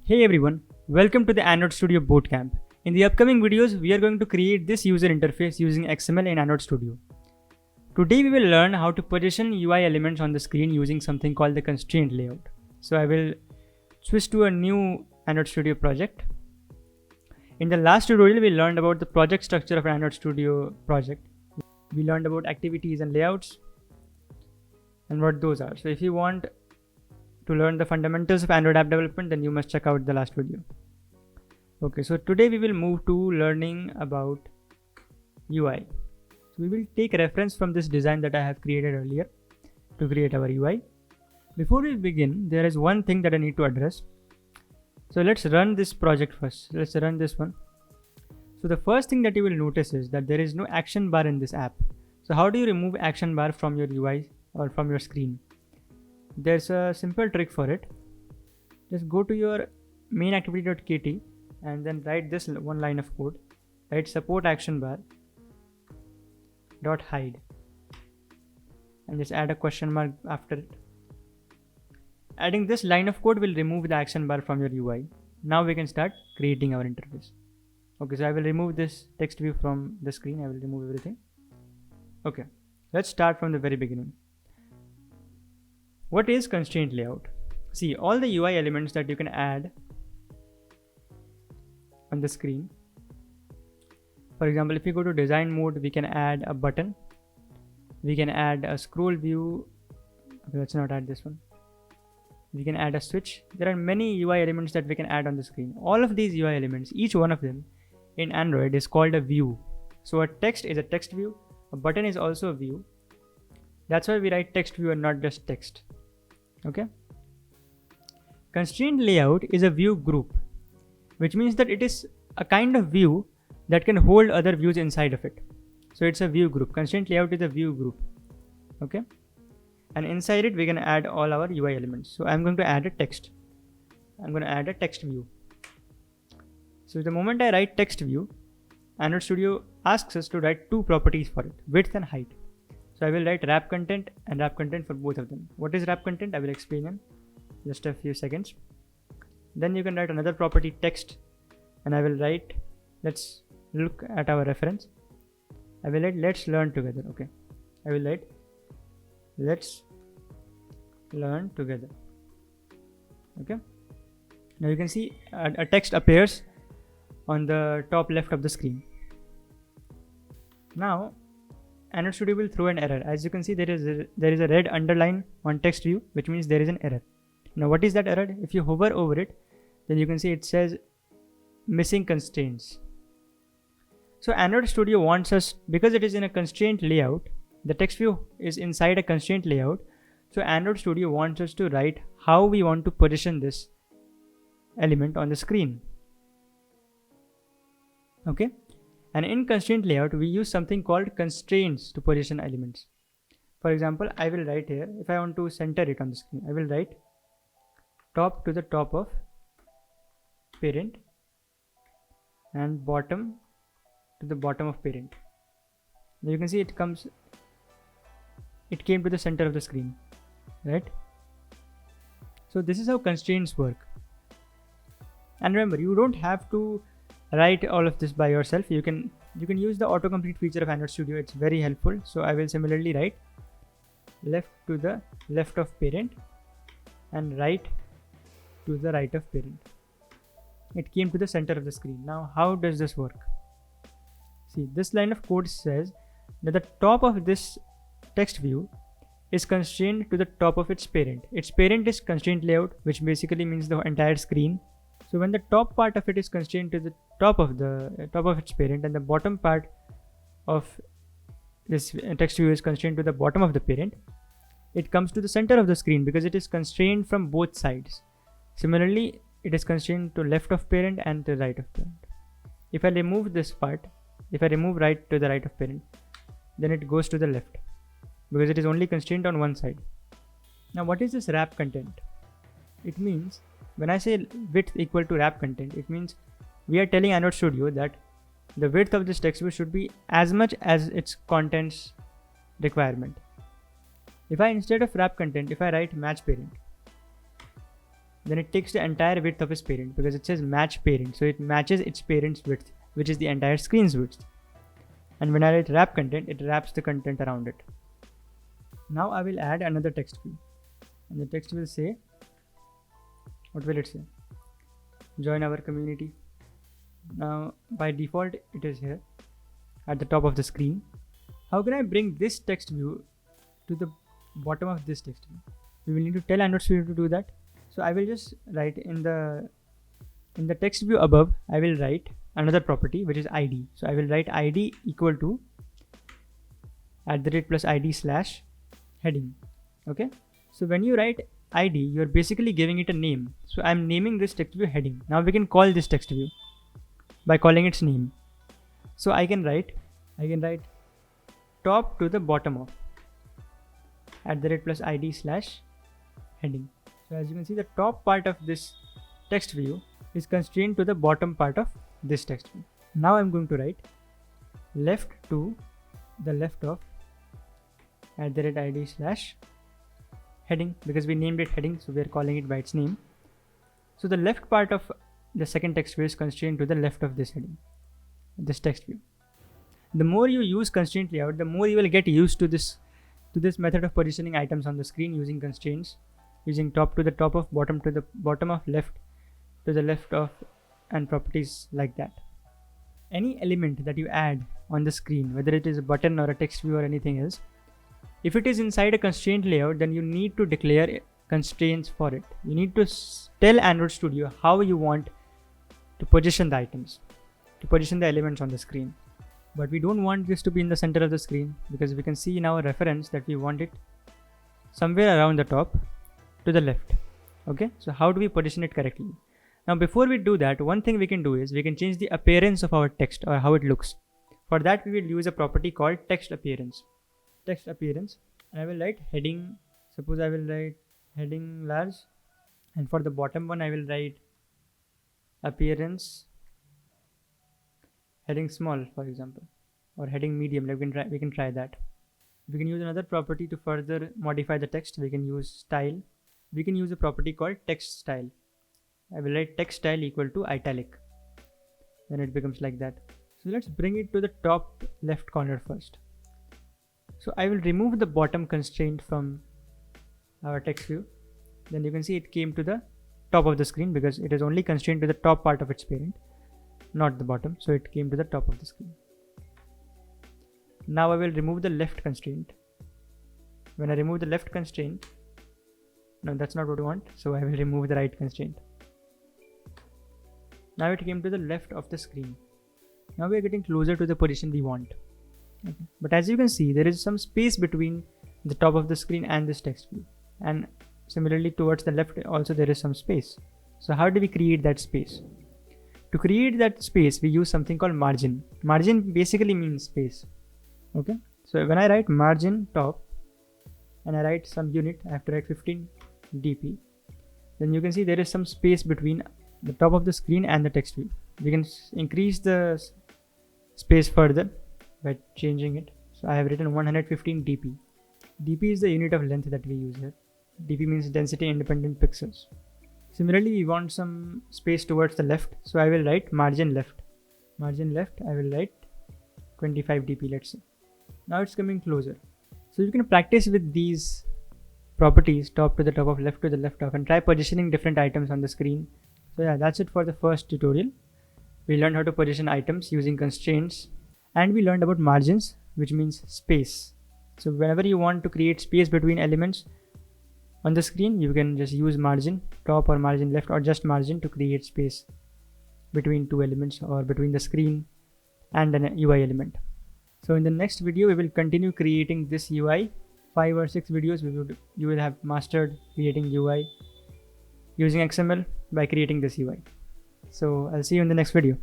Hey everyone, welcome to the Android Studio Bootcamp. In the upcoming videos, we are going to create this user interface using XML in Android Studio. Today we will learn how to position UI elements on the screen using something called the constraint layout. So I will switch to a new Android Studio project. In the last tutorial, we learned about the project structure of an Android Studio project. We learned about activities and layouts and what those are. So if you want to learn the fundamentals of Android app development, then you must check out the last video. Okay, so today we will move to learning about UI. So we will take reference from this design that I have created earlier to create our UI. Before we begin, there is one thing that I need to address. So let's run this project first. Let's run this one. So the first thing that you will notice is that there is no action bar in this app. So how do you remove action bar from your UI or from your screen? There's a simple trick for it. Just go to your main activity.kt and then write this one line of code. Write support action bar dot hide and just add a question mark after it. Adding this line of code will remove the action bar from your UI. Now we can start creating our interface. Okay, so I will remove this text view from the screen. I will remove everything. Okay, let's start from the very beginning. What is constraint layout? See, all the UI elements that you can add on the screen. For example, if you go to design mode, we can add a button. We can add a scroll view. Okay, let's not add this one. We can add a switch. There are many UI elements that we can add on the screen. All of these UI elements, each one of them in Android is called a view. So a text is a text view. A button is also a view. That's why we write text view and not just text. Okay. Constraint layout is a view group, which means that it is a kind of view that can hold other views inside of it. So it's a view group. Constraint layout is a view group. Okay. And inside it, we can add all our UI elements. So I'm going to add a text. I'm going to add a text view. So the moment I write text view, Android Studio asks us to write two properties for it, width and height. So I will write wrap content and wrap content for both of them. What is wrap content? I will explain in just a few seconds. Then you can write another property text and I will write, let's look at our reference. I will write let's learn together. Okay. I will write let's learn together. Okay. Now you can see a text appears on the top left of the screen. Now Android Studio will throw an error. As you can see, there is a red underline on text view, which means there is an error. Now what is that error? If you hover over it, then you can see it says missing constraints. So Android Studio wants us, because it is in a constraint layout, the text view is inside a constraint layout. So Android Studio wants us to write how we want to position this element on the screen. Okay. And in constraint layout, we use something called constraints to position elements. For example, I will write here, if I want to center it on the screen, I will write top to the top of parent and bottom to the bottom of parent. Now you can see it came to the center of the screen, right? So this is how constraints work. And remember, you don't have to write all of this by yourself. You can use the autocomplete feature of Android Studio. It's very helpful. So I will similarly write left to the left of parent and right to the right of parent. It came to the center of the screen. Now how does this work? See, this line of code says that the top of this text view is constrained to the top of its parent. Its parent is constraint layout, which basically means the entire screen. So when the top part of it is constrained to the top of its parent and the bottom part of this text view is constrained to the bottom of the parent, it comes to the center of the screen because it is constrained from both sides. Similarly, it is constrained to left of parent and to right of parent. If I remove this part, if I remove right to the right of parent, then it goes to the left because it is only constrained on one side. Now what is this wrap content? It means when I say width equal to wrap content, it means we are telling Android Studio that the width of this text view should be as much as its contents requirement. If I, instead of wrap content, if I write match parent, then it takes the entire width of its parent because it says match parent. So it matches its parent's width, which is the entire screen's width. And when I write wrap content, it wraps the content around it. Now I will add another text view. And the text will say, what will it say? Join our community. Now by default it is here at the top of the screen. How can I bring this text view to the bottom of this text view? We will need to tell Android Studio to do that. So I will just write in the text view above, I will write another property which is ID. So I will write ID equal to @ plus ID slash heading. Okay. So when you write ID, you're basically giving it a name. So I'm naming this text view heading. Now we can call this text view by calling its name. So I can write top to the bottom of @ plus ID slash heading. So as you can see, the top part of this text view is constrained to the bottom part of this text view. Now I'm going to write left to the left of @ ID slash heading, because we named it heading, so we are calling it by its name. So the left part of the second text view is constrained to the left of this heading, this text view. The more you use constraint layout, the more you will get used to this method of positioning items on the screen using constraints, using top to the top of, bottom to the bottom of, left to the left of, and properties like that. Any element that you add on the screen, whether it is a button or a text view or anything else, if it is inside a constraint layout, then you need to declare constraints for it. You need to tell Android Studio how you want to position the items, to position the elements on the screen. But we don't want this to be in the center of the screen, because we can see in our reference that we want it somewhere around the top to the left. Okay, so how do we position it correctly? Now before we do that, one thing we can do is we can change the appearance of our text, or how it looks. For that we will use a property called text appearance. Text appearance, and I will write heading. Suppose I will write heading large, and for the bottom one I will write appearance heading small, for example, or heading medium. We can try that. We can use another property to further modify the text. We can use style. We can use a property called text style. I will write text style equal to italic. Then it becomes like that. So let's bring it to the top left corner first. So I will remove the bottom constraint from our text view. Then you can see it came to the top of the screen because it is only constrained to the top part of its parent, not the bottom. So it came to the top of the screen. Now I will remove the left constraint. When I remove the left constraint, no, that's not what we want. So I will remove the right constraint. Now it came to the left of the screen. Now we are getting closer to the position we want. Okay. But as you can see, there is some space between the top of the screen and this text view. And similarly towards the left also there is some space. So how do we create that space? To create that space, we use something called margin. Margin basically means space. Okay. So when I write margin top and I write some unit, I have to write 15 dp. Then you can see there is some space between the top of the screen and the text view. We can increase the space further by changing it. So I have written 115 dp. dp is the unit of length that we use here. dp means density independent pixels. Similarly, we want some space towards the left. So I will write margin left. Margin left, I will write 25 dp, let's say. Now it's coming closer. So you can practice with these properties, top to the top of, left to the left of, and try positioning different items on the screen. So yeah, that's it for the first tutorial. We learned how to position items using constraints, and we learned about margins, which means space. So whenever you want to create space between elements on the screen, you can just use margin top or margin left or just margin to create space between two elements or between the screen and an UI element. So in the next video, we will continue creating this UI. 5 or 6 videos you will have mastered creating UI using XML by creating this UI. So I'll see you in the next video.